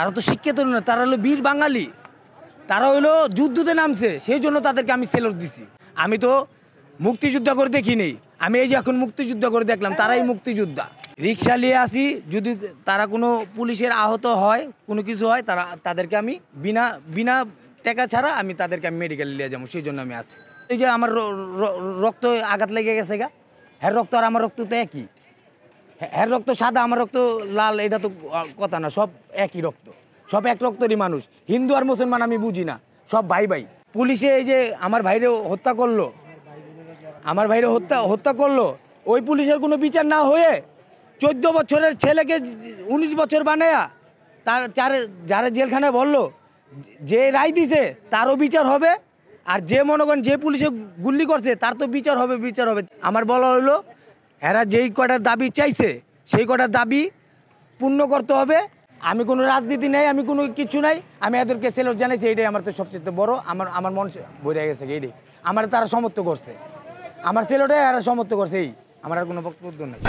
তারা তো শিক্ষিত না, তারা হলো বীর বাঙালি, তারা হলো যুদ্ধতে নামছে, সেই জন্য তাদেরকে আমি সেলুট দিছি। আমি তো মুক্তিযুদ্ধ করে দেখিনি, আমি এই যে এখন মুক্তিযুদ্ধ করে দেখলাম, তারাই মুক্তিযোদ্ধা। রিক্সা নিয়ে আসি, যদি তারা কোনো পুলিশের আহত হয়, কোনো কিছু হয়, তাদেরকে আমি বিনা টাকা ছাড়া আমি তাদেরকে মেডিকেলে নিয়ে যাবো, সেই জন্য আমি আসি। এই যে আমার রক্ত আঘাত লেগে গেছে গা, হ্যাঁ রক্ত আর আমার রক্ত তো একই, হ্যাঁ রক্ত সাদা আমার রক্ত লাল, এটা তো কথা না, সব একই রক্ত, সব এক রক্তেরই মানুষ। হিন্দু আর মুসলমান আমি বুঝি না, সব ভাই ভাই। পুলিশে এই যে আমার ভাইরে হত্যা করলো, আমার ভাইরে হত্যা করলো, ওই পুলিশের কোনো বিচার না হয়ে 14 বছরের ছেলেকে 19 বছর বানায়া তার যারা জেলখানায় বললো, যে রায় দিছে তারও বিচার হবে, আর যে মনে করেন যে পুলিশে গুলি করছে তার তো বিচার হবে। আমার বলা হলো এরা যেই কটার দাবি চাইছে সেই কটার দাবি পূর্ণ করতে হবে। আমি কোনো রাজনীতি নেই, আমি কোনো কিছু নাই, আমি এদেরকে সেলুট জানাইছি, এইটাই আমার তো সবচেয়ে বড়, আমার মন ভরে গেছে, এইটাই আমার তারা সমর্থ করছে, আমার সেলুটে এরা সমর্থ করছে, এই আমার আর কোনো বক্তব্য নেই।